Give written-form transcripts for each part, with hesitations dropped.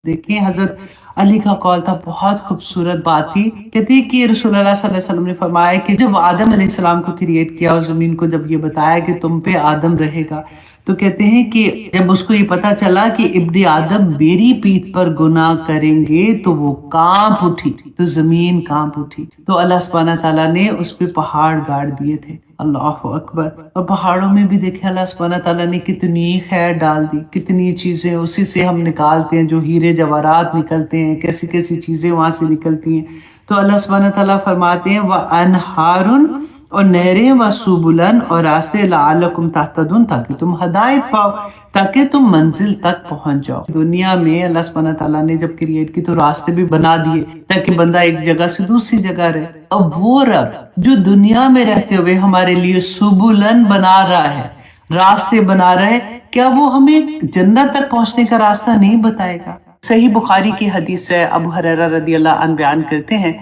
देखिए हजरत अली का कॉल था, बहुत खूबसूरत बात थी। कहते हैं कि रसूलुल्लाह सल्लल्लाहु अलैहि वसल्लम ने फरमाया कि जब आदम अलैहिस्सलाम को क्रिएट किया और जमीन को जब ये बताया कि तुम पे आदम रहेगा, तो कहते हैं कि जब उसको ये पता चला कि इब्ने आदम मेरी पीठ पर गुनाह करेंगे तो वो कांप उठी, तो जमीन कांप उठी। तो अल्लाह सुब्हानहू व तआला ने उस पे पहाड़ गाड़ दिए थे। अल्लाह अकबर। और पहाड़ों में भी देखे अल्लाह सुब्हानहू व तआला ने कितनी खैर डाल दी, कितनी चीजें उसी से हम निकालते हैं, जो हीरे जवाहरात निकलते हैं, कैसी कैसी चीजें वहां से निकलती हैं। तो अल्लाह सुब्हानहू व तआला फरमाते हैं व अनहारुन, और नहरें व सुबुलन, और रास्ते लअल्लकुम तहतदुन, ताकि तुम हदायत पाओ, ताकि तुम मंजिल तक पहुंच जाओ। दुनिया में अल्लाह सुब्हानहू व तआला ने जब क्रिएट की तो रास्ते भी बना दिए ताकि बंदा एक जगह से दूसरी जगह रहे। अब वो रब जो दुनिया में रहते हुए हमारे लिए सुबुलन बना रहा है, रास्ते बना रहा है, क्या वो हमें जन्नत तक पहुंचने का रास्ता नहीं बताएगा? सही बुखारी की हदीस है, अबू हुरैरा रदियल्लाहु अन्हु बयान करते हैं,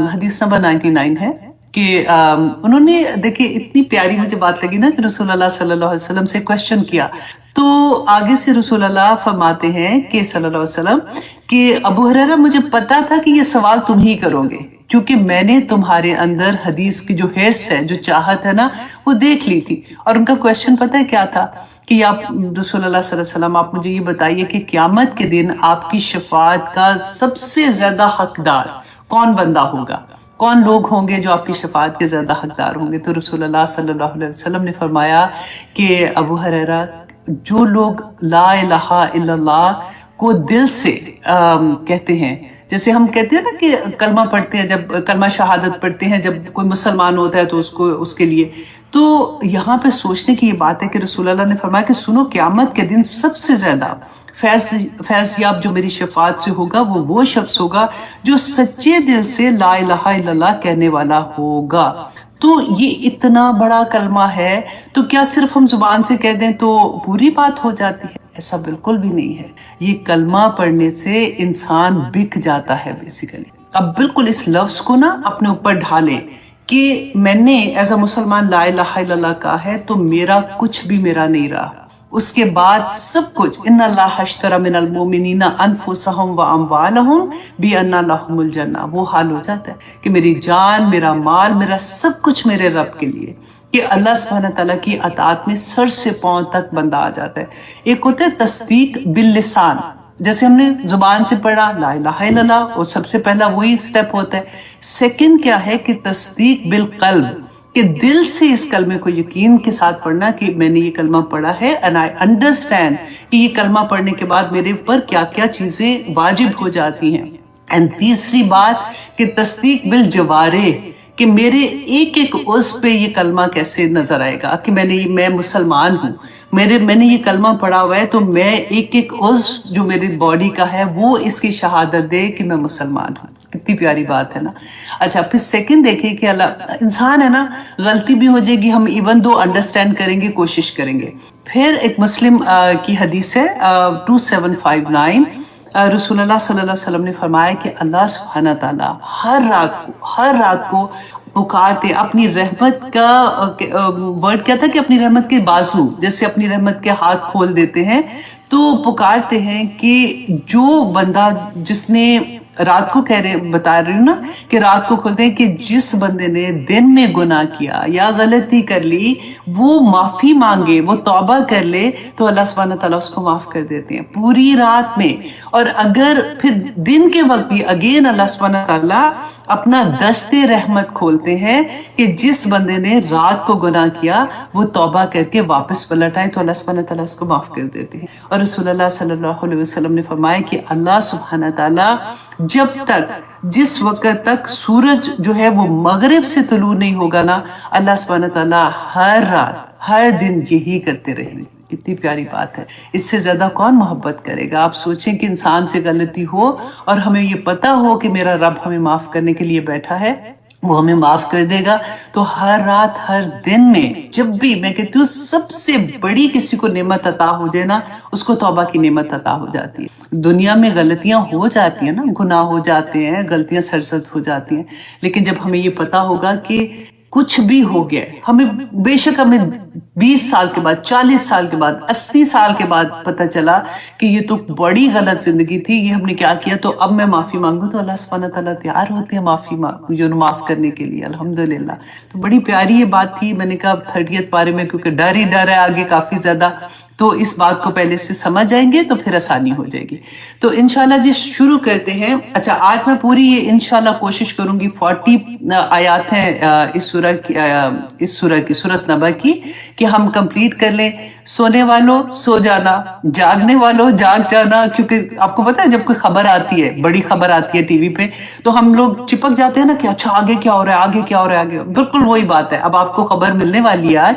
हदीस नंबर 99 है कि उन्होंने, देखिए इतनी प्यारी मुझे बात लगी ना कि रसूलुल्लाह सल्लल्लाहु अलैहि वसल्लम से क्वेश्चन किया, तो आगे से रसूलुल्लाह फरमाते हैं कि सल्लल्लाहु अलैहि वसल्लम कि अबू हुरैरा मुझे पता था कि ये सवाल तुम ही करोगे, क्योंकि मैंने तुम्हारे अंदर हदीस की जो हिर्स है, जो चाहत है ना, वो देख ली थी। और उनका क्वेश्चन पता है क्या था कि आप रसूलुल्लाह सल्लल्लाहु अलैहि वसल्लम आप मुझे ये बताइए कि क़यामत के दिन आपकी शफाअत का सबसे ज्यादा हकदार कौन बंदा होगा, कौन लोग होंगे जो आपकी शफाअत के ज्यादा हकदार होंगे? तो रसूलुल्लाह सल्लल्लाहु अलैहि वसल्लम ने फरमाया कि अबू हुरैरा, जो लोग ला इलाहा इल्लल्लाह को दिल से कहते हैं, जैसे हम कहते हैं ना कि कलमा पढ़ते हैं, जब कलमा शहादत पढ़ते हैं, जब कोई मुसलमान होता है तो उसको उसके लिए, तो यहाँ पे सोचने की ये बात है कि रसूलुल्लाह ने फरमाया कि सुनो, क़यामत के दिन सबसे ज्यादा फैज़याब जो मेरी शफाअत से होगा वो शख्स होगा जो सच्चे दिल से ला इलाहा इल्लल्लाह कहने वाला होगा। तो ये इतना बड़ा कलमा है, तो क्या सिर्फ हम जुबान से कह दें तो पूरी बात हो जाती है? ऐसा बिल्कुल भी नहीं है। ये कलमा पढ़ने से इंसान बिक जाता है बेसिकली। अब बिल्कुल इस लफ्ज को ना अपने ऊपर ढालें कि मैंने एज अ मुसलमान ला इलाहा इल्लल्लाह कहा है, तो मेरा कुछ भी मेरा नहीं रहा, उसके बाद सब कुछ। इन्नल्लाह अश्तरा मिनल मोमिनीना अनफुसहुम व अमवालहुम बिअन्ना लहुमुल जन्नह, वो हाल हो जाता है कि मेरी जान, मेरा माल, मेरा सब कुछ मेरे रब के लिए, कि अल्लाह सुब्हानहू तआला की अताअत में सर से पांव तक बंदा आ जाता है। एक होता है तस्दीक बिल लिसान, जैसे हमने जुबान से पढ़ा ला इलाहा इल्लल्लाह, और सबसे पहला वही स्टेप होता है। सेकंड क्या है कि तस्दीक बिल कल्ब, कि दिल से इस कलमे को यकीन के साथ पढ़ना कि मैंने ये कलमा पढ़ा है एंड आई अंडरस्टैंड कि ये कलमा पढ़ने के बाद मेरे ऊपर क्या क्या चीजें वाजिब हो जाती हैं। एंड तीसरी बात कि तस्दीक बिल जवारे, कि मेरे एक एक उस पे ये कलमा कैसे नजर आएगा कि मैं मुसलमान हूँ, मैंने ये कलमा पढ़ा हुआ है, तो मैं एक एक उस जो मेरी बॉडी का है वो इसकी शहादत दे कि मैं मुसलमान हूँ। कितनी प्यारी बात है ना। अच्छा, फिर सेकंड देखिए कि अल्लाह, इंसान है ना, गलती भी हो जाएगी, हम इवन दो अंडरस्टैंड करेंगे, कोशिश करेंगे। फिर एक मुस्लिम की हदीस है 2759, रसूलुल्लाह सल्लल्लाहु अलैहि वसल्लम ने फरमाया कि अल्लाह सुब्हानहू तआला हर रात को पुकारते अपनी रहमत का वर्ड क्या था कि अपनी रहमत के बाजू, जैसे अपनी रहमत के हाथ खोल देते हैं, तो पुकारते हैं कि जो बंदा, जिसने रात को बता रही हूँ ना कि रात को खोलते हैं कि जिस बंदे ने दिन में गुनाह किया या गलती कर ली, वो माफी मांगे, वो तौबा कर ले, तो अल्लाह सुब्हानहू तआला उसको माफ कर देते हैं पूरी रात में। और अगर फिर दिन के वक्त भी अगेन अल्लाह सुब्हानहू तआला अपना दस्ते रहमत खोलते हैं कि जिस बंदे ने रात को गुनाह किया वो तौबा करके वापस पलट आए, तो अल्लाह सुब्हानहू तआला उसको माफ कर देते हैं। और रसूलुल्लाह सल्लल्लाहु अलैहि वसल्लम ने फरमाया कि अल्लाह सुब्हानहू तआला जब तक, जिस वक्त तक सूरज जो है वो मगरिब से तुलू नहीं होगा ना, अल्लाह सुब्हानहू तआला हर रात हर दिन यही करते रहेंगे। कितनी प्यारी बात है। इससे ज्यादा कौन मोहब्बत करेगा? आप सोचें कि इंसान से गलती हो और हमें ये पता हो कि मेरा रब हमें माफ करने के लिए बैठा है, वो हमें माफ कर देगा। तो हर रात हर दिन में, जब भी, मैं कहती हूँ सबसे बड़ी किसी को नेमत अता हो जाए ना, उसको तौबा की नेमत अता हो जाती है। दुनिया में गलतियां हो जाती हैं ना, गुनाह हो जाते हैं, गलतियां सरसद हो जाती हैं, लेकिन जब हमें ये पता होगा कि कुछ भी हो गया है, हमें बेशक हमें 20 साल के बाद, 40 साल के बाद, 80 साल के बाद पता चला कि ये तो बड़ी गलत जिंदगी थी, ये हमने क्या किया, तो अब मैं माफी मांगू, तो अल्लाह सुब्हानहू तआला तैयार होते हैं माफ करने के लिए, अल्हम्दुलिल्लाह। तो बड़ी प्यारी ये बात थी। मैंने कहा 30th पारे में, क्योंकि डर ही डर है आगे काफी ज्यादा, तो इस बात को पहले से समझ जाएंगे तो फिर आसानी हो जाएगी। तो इंशाल्लाह जी शुरू करते हैं। अच्छा, आज मैं पूरी ये इंशाल्लाह कोशिश करूंगी, 40 आयात हैं इस सूरह की, सूरत नबा की, कि हम कंप्लीट कर लें। सोने वालों सो जाना, जागने वालों जाग जाना, क्योंकि आपको पता है जब कोई खबर आती है, बड़ी खबर आती है टीवी पे, तो हम लोग चिपक जाते हैं ना कि अच्छा आगे क्या हो रहा है, आगे क्या हो रहा है, आगे। बिल्कुल वही बात है, अब आपको खबर मिलने वाली है आज,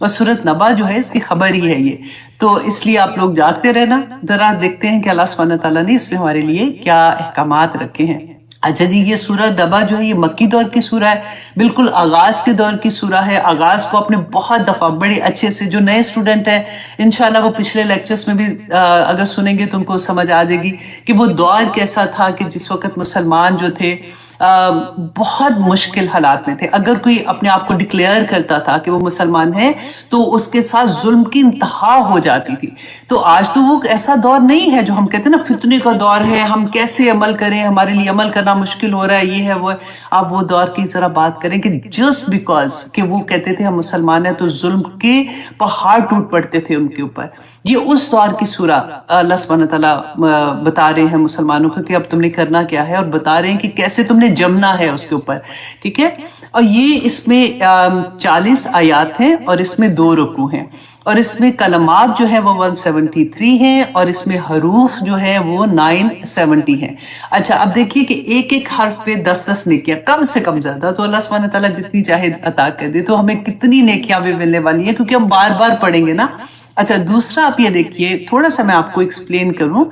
और सूरत नबा जो है इसकी खबर ही है ये। तो इसलिए आप लोग जागते रहना। जरा देखते हैं कि अल्लाह सुब्हानहू तआला ने इसमें हमारे लिए क्या अहकामात रखे हैं। अच्छा जी, ये सूरह नबा जो है ये मक्की दौर की सूरह है, बिल्कुल आगाज के दौर की सूरह है। आगाज को आपने बहुत दफा बड़े अच्छे से, जो नए स्टूडेंट हैं इंशाल्लाह वो पिछले लेक्चर्स में भी अगर सुनेंगे तो उनको समझ आ जाएगी कि वो दौर कैसा था कि जिस वक्त मुसलमान जो थे बहुत मुश्किल हालात में थे। अगर कोई अपने आप को डिक्लेयर करता था कि वो मुसलमान है तो उसके साथ जुल्म की इंतहा हो जाती थी। तो आज तो वो ऐसा दौर नहीं है जो हम कहते हैं ना फितने का दौर है, हम कैसे अमल करें, हमारे लिए अमल करना मुश्किल हो रहा है, ये है वो है। आप वो दौर की जरा बात करें कि जस्ट बिकॉज कि वो कहते थे हम मुसलमान हैं तो जुल्म के पहाड़ टूट पड़ते थे उनके ऊपर। ये उस दौर की सूरह अल्लाह सुब्हानहू तआला बता रहे हैं मुसलमानों को कि अब तुमने करना क्या है, और बता रहे हैं कि कैसे तुमने जमना है उसके ऊपर, ठीक है। और ये इसमें 40 आयात हैं और इसमें 2 रुकू हैं, और इसमें कलमात जो है वो 173 हैं, और इसमें हरूफ जो है वो 970 हैं। अच्छा, अब देखिए कि एक एक हर्फ पे 10-10 नेकियां, कम से कम ज्यादा तो अल्लाह सुब्हानहू तआला जितनी चाहे अता कर दे, तो हमें कितनी नेकियां भी मिलने वाली है, क्योंकि हम बार बार पढ़ेंगे ना। अच्छा, दूसरा आप ये देखिए, थोड़ा सा मैं आपको एक्सप्लेन करूं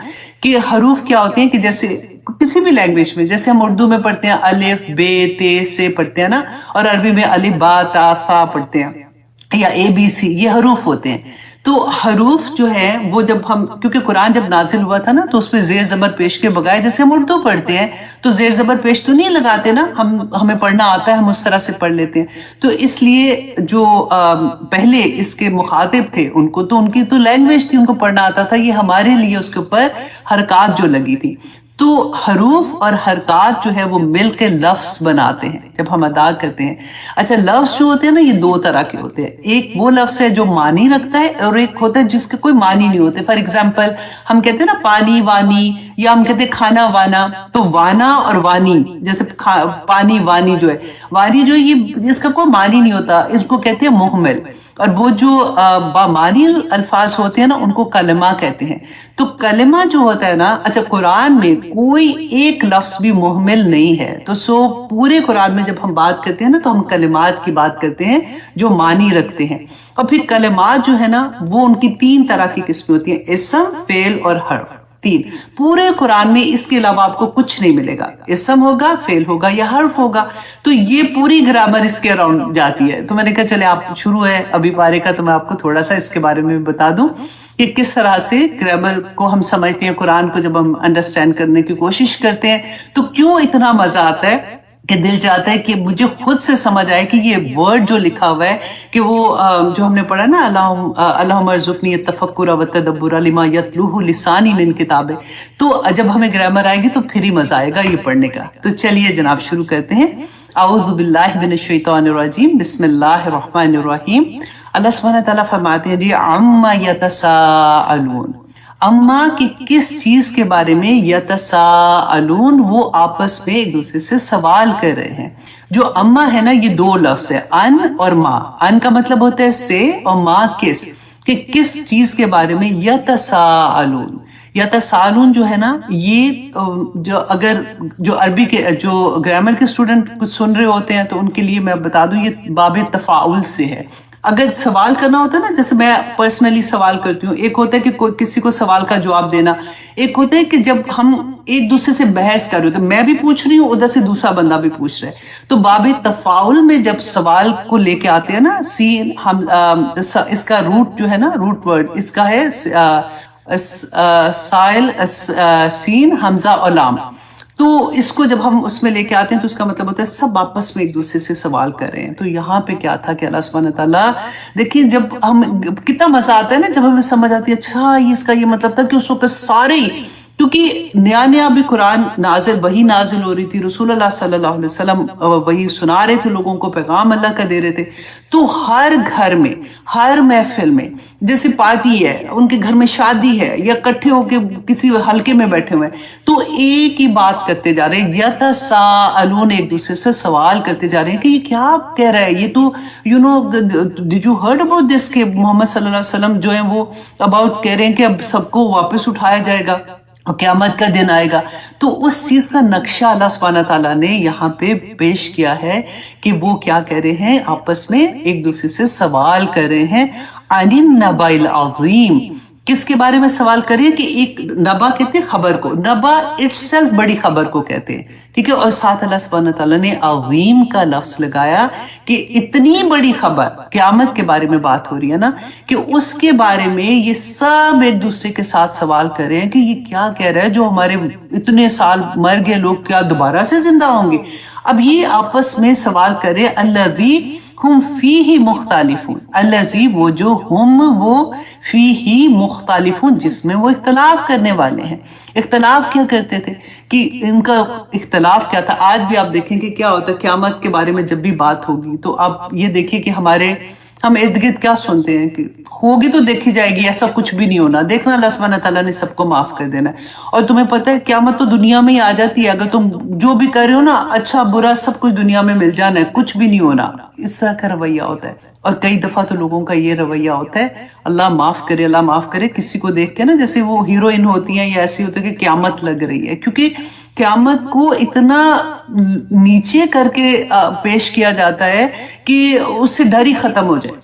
कि हरूफ क्या होते हैं। कि जैसे किसी भी लैंग्वेज में, जैसे हम उर्दू में पढ़ते हैं अलिफ बे ते से पढ़ते हैं ना, और अरबी में अलिफ बा ता सा पढ़ते हैं, या ABC, ये हरूफ होते हैं। तो हरूफ जो है वो जब हम, क्योंकि कुरान जब नाजिल हुआ था ना तो उसमें जेर जबर पेश के बगैर, जैसे हम उर्दू पढ़ते हैं तो जेर जबर पेश तो नहीं लगाते ना, हमें पढ़ना आता है, हम उस तरह से पढ़ लेते हैं। तो इसलिए जो पहले इसके मुखातिब थे उनको तो उनकी तो लैंग्वेज थी, उनको पढ़ना आता था, ये हमारे लिए उसके ऊपर हरकत जो लगी थी। तो हरूफ और हरकत जो है वो मिलकर लफ्ज बनाते हैं जब हम अदा करते हैं। अच्छा, लफ्ज जो होते हैं ना ये 2 तरह के होते हैं। एक वो लफ्ज है जो मानी रखता है, और एक होता है जिसके कोई मानी नहीं होते। फॉर एग्जाम्पल हम कहते हैं ना पानी वानी, या हम कहते हैं खाना वाना। तो वाना और वानी, जैसे पानी वानी जो है, वानी जो है ये इसका कोई मानी नहीं होता, इसको कहते हैं मुहमिल। और वो जो बामानी अल्फाज होते हैं ना उनको कलमा कहते हैं। तो कलमा जो होता है ना, अच्छा कुरान में कोई एक लफ्ज भी मुहमिल नहीं है। तो पूरे कुरान में जब हम बात करते हैं ना तो हम कलिमात की बात करते हैं जो मानी रखते हैं। और फिर कलिमात जो है ना वो उनकी 3 तरह की किस्में होती हैं, इस्म, फेल और हर्फ। 3 पूरे कुरान में, इसके अलावा आपको कुछ नहीं मिलेगा। इस्म होगा, फेल होगा या हर्फ होगा। तो ये पूरी ग्रामर इसके अराउंड जाती है। तो मैंने कहा चले आप शुरू है अभी पारे का, तो मैं आपको थोड़ा सा इसके बारे में बता दूं कि किस तरह से ग्रामर को हम समझते हैं। कुरान को जब हम अंडरस्टैंड करने की कोशिश करते हैं तो क्यों इतना मजा आता है कि दिल चाहता है कि मुझे खुद से समझ आए कि ये वर्ड जो लिखा हुआ है कि वो जो हमने पढ़ा ना, अल्लाहुम्मा अर्ज़ुक़नी तफ़क्कुर व तदब्बुर लिमा यतलूहु लिसानी मिन किताबे। तो जब हमें ग्रामर आएगी तो फिर ही मजा आएगा ये पढ़ने का। तो चलिए जनाब शुरू करते हैं। औज़ु बिल्लाहि मिनश शैतानिर रजीम, बिस्मिल्लाहिर रहमानिर रहीम। अल्लाह सुब्हानहू व तआला फरमाते हैं जी, अम्मा यतसाअलून, अम्मा की किस चीज के बारे में, यतसाअलून वो आपस में एक दूसरे से सवाल कर रहे हैं। जो अम्मा है ना ये 2 लफ्ज है, अन और माँ। अन का मतलब होता है से, और माँ किस, कि किस चीज के बारे में। यतसाअलून, यतसाअलून जो है ना ये जो अगर जो अरबी के जो ग्रामर के स्टूडेंट कुछ सुन रहे होते हैं तो उनके लिए मैं बता दूं ये बाबे तफाउल से है। अगर सवाल करना होता है ना, जैसे मैं पर्सनली सवाल करती हूँ, एक होता है कि किसी को सवाल का जवाब देना, एक होता है कि जब हम एक दूसरे से बहस कर रहे हो, तो मैं भी पूछ रही हूँ, उधर से दूसरा बंदा भी पूछ रहा है। तो बाबे तफाउल में जब सवाल को लेके आते हैं ना, सीन हम इसका रूट जो है ना, रूट वर्ड इसका है साइल सीन हमजा और लाम। تو اس کو جب ہم اس میں لے کے آتے ہیں تو اس کا مطلب ہوتا ہے سب آپس میں ایک دوسرے سے سوال کر رہے ہیں. تو یہاں پہ کیا تھا کہ اللہ سبحانہ تعالیٰ دیکھیے جب ہم کتنا مزہ آتا ہے نا جب ہمیں سمجھ آتی ہے اچھا یہ اس کا یہ مطلب تھا کہ اس وقت سارے، کیونکہ نیا بھی قرآن نازل وہی نازل ہو رہی تھی، رسول اللہ صلی اللہ علیہ وسلم وہی سنا رہے تھے لوگوں کو، پیغام اللہ کا دے رہے تھے. تو ہر گھر میں ہر محفل میں جیسے پارٹی ہے، ان کے گھر میں شادی ہے یا اکٹھے ہو کے کسی حلقے میں بیٹھے ہوئے تو ایک ہی بات کرتے جا رہے ہیں، یتساءلون، ایک دوسرے سے سوال کرتے جا رہے ہیں کہ یہ کیا کہہ رہا ہے، یہ تو did you heard about this کہ محمد صلی اللہ علیہ وسلم جو ہے وہ اباؤٹ کہہ رہے ہیں کہ اب سب کو واپس اٹھایا جائے گا اور قیامت کا دن آئے گا. تو اس چیز کا نقشہ اللہ سبحانہ تعالیٰ نے یہاں پہ پیش کیا ہے کہ وہ کیا کہہ رہے ہیں، آپس میں ایک دوسرے سے سوال کر رہے ہیں عن النبأ العظیم. کس کے بارے میں سوال کر رہے ہیں کہ ایک نبا کہتے ہیں خبر کو، نبا اٹ سیلف بڑی خبر کو کہتے ہیں، ٹھیک ہے. اور ساتھ اللہ سبحانہ تعالیٰ نے عظیم کا لفظ لگایا کہ اتنی بڑی خبر قیامت کے بارے میں بات ہو رہی ہے نا کہ اس کے بارے میں یہ سب ایک دوسرے کے ساتھ سوال کر رہے ہیں کہ یہ کیا کہہ رہا ہے، جو ہمارے اتنے سال مر گئے لوگ کیا دوبارہ سے زندہ ہوں گے. اب یہ آپس میں سوال کرے الذی ہم فیہ مختلفون، الذی وہ جو ہم وہ فیہ مختلفون جس میں وہ اختلاف کرنے والے ہیں. اختلاف کیا کرتے تھے کہ ان کا اختلاف کیا تھا. آج بھی آپ دیکھیں کہ کیا ہوتا ہے قیامت کے بارے میں جب بھی بات ہوگی تو آپ یہ دیکھیں کہ ہم ارد گرد کیا سنتے ہیں کہ ہوگی تو دیکھی جائے گی، ایسا کچھ بھی نہیں ہونا، دیکھنا اللہ سبحانہ تعالیٰ نے سب کو معاف کر دینا ہے. اور تمہیں پتہ ہے قیامت تو دنیا میں ہی آ جاتی ہے، اگر تم جو بھی کر رہے ہو نا اچھا برا سب کچھ دنیا میں مل جانا ہے، کچھ بھی نہیں ہونا. اس طرح کا رویہ ہوتا ہے. اور کئی دفعہ تو لوگوں کا یہ رویہ ہوتا ہے، اللہ معاف کرے اللہ معاف کرے، کسی کو دیکھ کے نا جیسے وہ ہیروئن ہوتی ہیں یا ایسی ہوتی ہے کہ قیامت لگ رہی ہے، کیونکہ قیامت کو اتنا نیچے کر کے پیش کیا جاتا ہے کہ اس سے ڈر ہی ختم ہو جائے.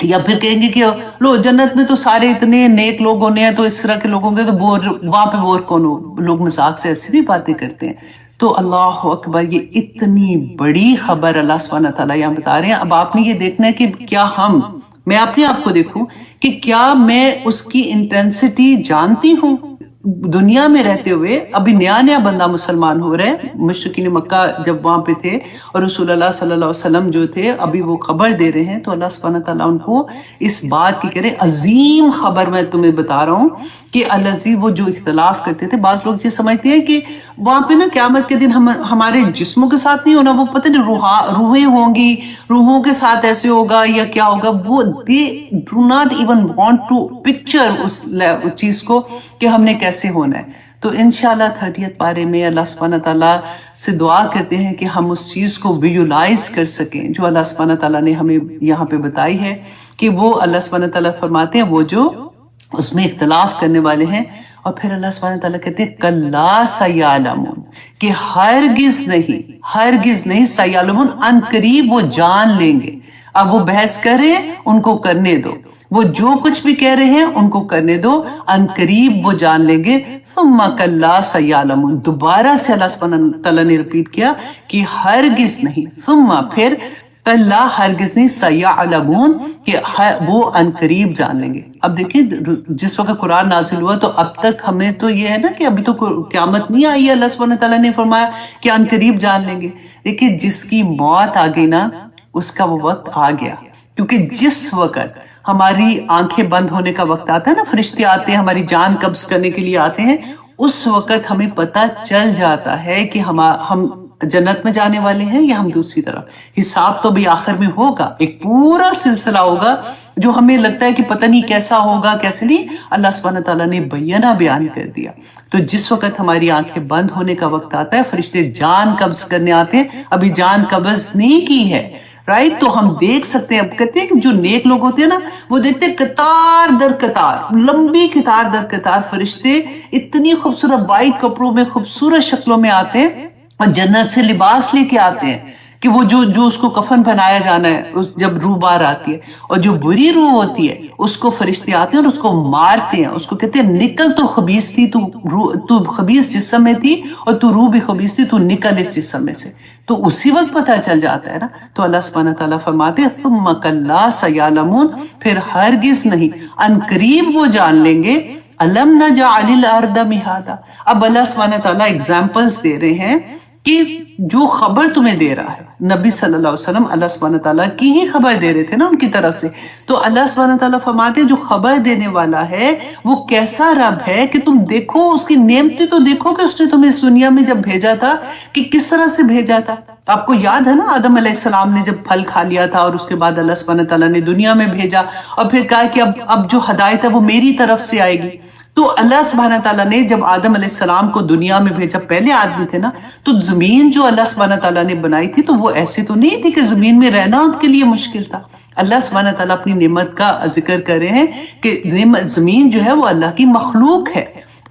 یا پھر کہیں گے کہ لو جنت میں تو سارے اتنے نیک لوگ ہونے ہیں تو اس طرح کے لوگوں کے تو وہاں پہ بور کون ہو. لوگ مذاق سے ایسی بھی باتیں کرتے ہیں. تو اللہ اکبر، یہ اتنی بڑی خبر اللہ سبحانہ تعالیٰ یہاں بتا رہے ہیں. اب آپ نے یہ دیکھنا ہے کہ کیا میں اپنے آپ کو دیکھوں کہ کیا میں اس کی انٹینسٹی جانتی ہوں. دنیا میں رہتے ہوئے ابھی نیا بندہ مسلمان ہو رہا ہے، مشرکین مکہ جب وہاں پہ تھے اور رسول اللہ صلی اللہ علیہ وسلم جو تھے ابھی وہ خبر دے رہے ہیں، تو اللہ سبحانہ تعالیٰ ان کو اس بات کی کرے عظیم خبر میں تمہیں بتا رہا ہوں کہ الذی وہ جو اختلاف کرتے تھے. بعض لوگ یہ سمجھتے ہیں کہ وہاں پہ نا قیامت کے دن ہمارے جسموں کے ساتھ نہیں ہونا، وہ پتہ نہیں روحیں ہوں گی، روحوں کے ساتھ ایسے ہوگا یا کیا ہوگا. وہ they do not even want to picture اس چیز کو کہ ہم نے کیسے ہونا ہے. تو انشاءاللہ 30th پارے میں اللہ سبحانہ تعالیٰ سے دعا کرتے ہیں کہ ہم اس چیز کو ویژولائز کر سکیں جو اللہ سبحانہ تعالیٰ نے ہمیں یہاں پہ بتائی ہے کہ وہ اللہ سبحانہ تعالیٰ فرماتے ہیں وہ جو اس میں اختلاف کرنے والے ہیں. اور پھر اللہ سبحانہ تعالیٰ کہتے ہیں کلا سیعلمون، کہ ہرگز نہیں سیعلمون، ان قریب وہ جان لیں گے. اب وہ بحث کر رہے ہیں ان کو کرنے دو، وہ جو کچھ بھی کہہ رہے ہیں ان کو کرنے دو، ان قریب وہ جان لیں گے. ثم کلا سیعلمون، دوبارہ سے اللہ سبحانہ تعالیٰ نے ریپیٹ کیا کہ ہرگز نہیں، ثم پھر کلا ہرگز نہیں، سیعلمون کہ وہ ان قریب جان لیں گے. اب دیکھیں جس وقت قرآن نازل ہوا تو اب تک ہمیں تو یہ ہے نا کہ ابھی تو قیامت نہیں آئی ہے، اللہ سبحانہ تعالیٰ نے فرمایا کہ ان قریب جان لیں گے. دیکھیں جس کی موت آ گئی نا اس کا وہ وقت آ گیا، کیونکہ جس وقت ہماری آنکھیں بند ہونے کا وقت آتا ہے نا، فرشتے آتے ہیں ہماری جان قبض کرنے کے لیے آتے ہیں، اس وقت ہمیں پتہ چل جاتا ہے کہ ہم جنت میں جانے والے ہیں یا ہم دوسری طرف. حساب تو بھی آخر میں ہوگا، ایک پورا سلسلہ ہوگا جو ہمیں لگتا ہے کہ پتہ نہیں کیسا ہوگا کیسے نہیں، اللہ سبحانہ تعالیٰ نے بیان کر دیا. تو جس وقت ہماری آنکھیں بند ہونے کا وقت آتا ہے فرشتے جان قبض کرنے آتے ہیں، ابھی جان قبض نہیں کی ہے، رائٹ. تو ہم دیکھ سکتے ہیں، اب کہتے ہیں کہ جو نیک لوگ ہوتے ہیں نا وہ دیکھتے ہیں قطار در قطار، لمبی قطار در قطار فرشتے اتنی خوبصورت وائٹ کپڑوں میں خوبصورت شکلوں میں آتے ہیں اور جنت سے لباس لے کے آتے ہیں کہ وہ جو اس کو کفن پہنایا جانا ہے جب روح باہر آتی ہے. اور جو بری روح ہوتی ہے اس کو فرشتے آتے ہیں اور اس کو مارتے ہیں، اس کو کہتے ہیں نکل، تو خبیث تھی، تو خبیث جسم میں تھی اور تو روح بھی خبیث تھی، تو نکل اس جسم میں سے. تو اسی وقت پتہ چل جاتا ہے نا. تو اللہ سبحانہ تعالیٰ فرماتے ہیں ثم کلا سیعلمون، پھر ہرگز نہیں، ان قریب وہ جان لیں گے अलम नजअलिल अर्द मिहादा। अब अल्लाह सुब्हानहू तआला एग्जाम्पल्स दे रहे हैं कि जो खबर तुम्हें दे रहा है, नबी सल्लल्लाहु अलैहि वसल्लम अल्लाह सुब्हानहू तआला की ही खबर दे रहे थे ना उनकी तरफ से। तो अल्लाह सुब्हानहू तआला फरमाते हैं जो खबर देने वाला है वो कैसा रब है कि तुम देखो उसकी नेमती तो देखो कि उसने तुम्हें इस दुनिया में जब भेजा था कि किस तरह से भेजा था। आपको याद है ना आदम अलैहिस्सलाम ने जब फल खा लिया था और उसके बाद अल्लाह सुब्हानहू तआला ने दुनिया में भेजा और फिर कहा कि अब जो हदायत है वो मेरी तरफ से आएगी। तो अल्लाह सुब्हानहू तआला ने जब आदम अलैहिस्सलाम को दुनिया में भेजा, पहले आदमी थे ना, तो जमीन जो अल्लाह सुब्हानहू तआला ने बनाई थी तो वो ऐसे तो नहीं थी कि जमीन में रहना उनके लिए मुश्किल था। अल्लाह सुब्हानहू तआला अपनी नेमत का जिक्र कर रहे हैं कि जमीन जो है वो अल्लाह की मखलूक है।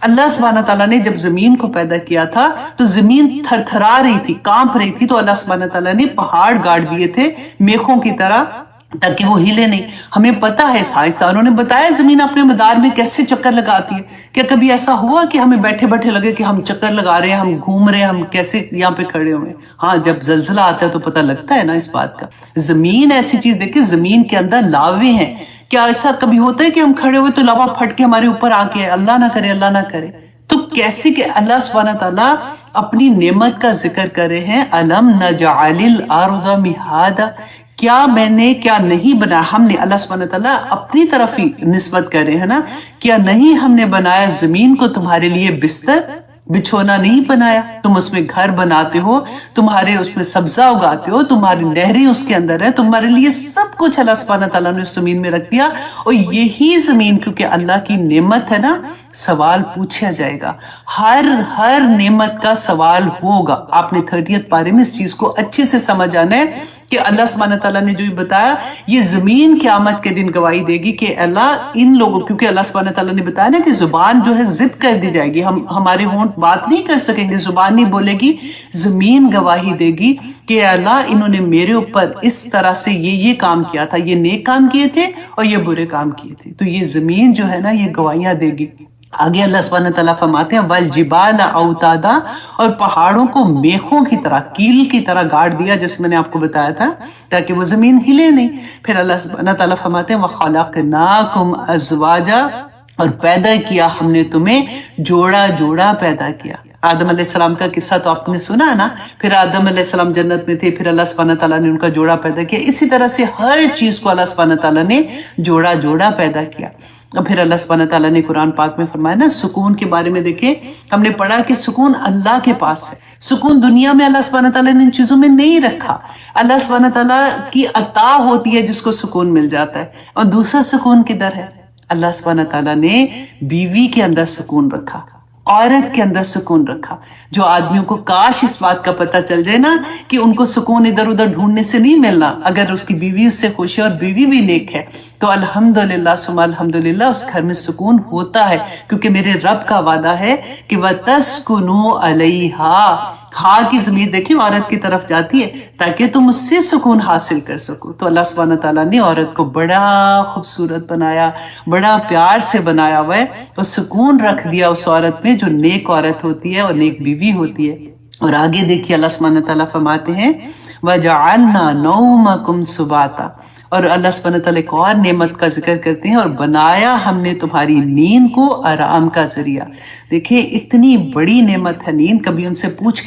अल्लाह सुब्हानहू तआला ने जब जमीन को पैदा किया था तो जमीन थरथरा रही थी, कांप रही थी, तो अल्लाह सुब्हानहू तआला ने पहाड़ गाड़ दिए थे मेखों की तरह ताकि वो हिले नहीं। हमें पता है, साइंसदानों ने बताया जमीन अपने मदार में कैसे चक्कर लगाती है। क्या कभी ऐसा हुआ कि हमें बैठे बैठे लगे कि हम चक्कर लगा रहे हैं, हम घूम रहे हैं, हम कैसे यहाँ पे खड़े हुए हैं? हाँ, जब जलजला आता है तो पता लगता है ना इस बात का। जमीन ऐसी चीज, देखिए जमीन के अंदर लावे हैं। क्या ऐसा कभी होता है कि हम खड़े हुए तो लावा फट के हमारे ऊपर आके, अल्लाह ना करे, अल्लाह ना करे। तो कैसे कि अल्लाह सुब्हानहू तआला अपनी नेमत का जिक्र कर रहे हैं, अलम नजअलिल अर्द मिहादा, क्या मैंने, क्या नहीं बनाया हमने, अल्लाह सुब्हानहू तआला अपनी तरफ ही निस्बत कर रहे हैं ना, क्या नहीं हमने बनाया जमीन को तुम्हारे लिए बिस्तर, बिछोना नहीं बनाया? तुम उसमें घर बनाते हो, तुम्हारे उसमें सब्जा उगाते हो, तुम्हारी नहरें उसके अंदर है, तुम्हारे लिए सब कुछ अल्लाह सुब्हानहू तआला ने उस जमीन में रख दिया। और यही जमीन क्योंकि अल्लाह की नेमत है ना, सवाल पूछा जाएगा, हर नेमत का सवाल होगा। आपने 30th पारे में इस चीज को अच्छे से समझ आना है कि अल्लाह सुब्हानहू तआला ने जो बताया, ये जमीन क़यामत के दिन गवाही देगी कि अल्लाह इन लोगों, क्योंकि अल्लाह सुब्हानहू तआला ने बताया ना कि जुबान जो है जिप कर दी जाएगी, हमारे होंठ बात नहीं कर सकेंगे, जुबान नहीं बोलेगी, जमीन गवाही देगी कि अल्लाह इन्होंने मेरे ऊपर इस तरह से ये काम किया था, ये नेक काम किए थे और ये बुरे काम किए थे। तो ये जमीन जो है ना ये गवाहियां देगी। आगे अल्लाह सुब्हानहू तआला फरमाते हैं वल जिबाल औतादा, और पहाड़ों को मेखों की तरह, कील की तरह गाड़ दिया, जैसे मैंने आपको बताया था, ताकि वो जमीन हिले नहीं। फिर अल्लाह सुब्हानहू तआला फरमाते हैं वखलकनाकुम अज़वाजा, और पैदा किया हमने तुम्हें जोड़ा जोड़ा पैदा किया। आदम अलैहिस्सलाम का किस्सा तो आपने सुना है ना, फिर आदम अलैहिस्सलाम जन्नत में थे, फिर अल्लाह सुब्हानहू तआला ने उनका जोड़ा पैदा किया। इसी तरह से हर चीज को अल्लाह सुब्हानहू तआला ने जोड़ा जोड़ा पैदा किया। और फिर अल्लाह सुब्हानहू तआला ने कुरान पाक में फरमाया ना, सुकून के बारे में देखे, हमने पढ़ा कि सुकून अल्लाह के पास है। सुकून दुनिया में अल्लाह सुब्हानहू तआला ने इन चीजों में नहीं रखा। अल्लाह सुब्हानहू तआला की अता होती है जिसको सुकून मिल जाता है। और दूसरा सुकून किधर है? अल्लाह सुब्हानहू तआला ने बीवी के अंदर सुकून रखा, औरत के अंदर सुकून रखा। जो आदमियों को काश इस बात का पता चल जाए ना कि उनको सुकून इधर उधर ढूंढने से नहीं मिलना, अगर उसकी बीवी उससे खुश है और बीवी भी नेक है तो अल्हम्दुलिल्लाह सुम्मा अल्हम्दुलिल्लाह उस घर में सुकून होता है, क्योंकि मेरे रब का वादा है कि वतस्कुनु अलैहा, हा की ज़मीर देखिए औरत की तरफ जाती है ताकि तुम उससे सुकून हासिल कर सको। तो अल्लाह सुब्हानहू तआला ने औरत को बड़ा खूबसूरत बनाया, बड़ा प्यार से बनाया हुआ है, और सुकून रख दिया उस औरत में जो नेक औरत होती है और नेक बीवी होती है। और आगे देखिए अल्लाह सुब्हानहू तआला फरमाते हैं वजअलना नौमकुम सुबाता, और अल्लाह सुब्हानहू तआला एक और नेमत का जिक्र करते हैं, और बनाया हमने तुम्हारी नींद को आराम का जरिया। देखिए इतनी बड़ी नेमत है नींद, कभी उनसे पूछ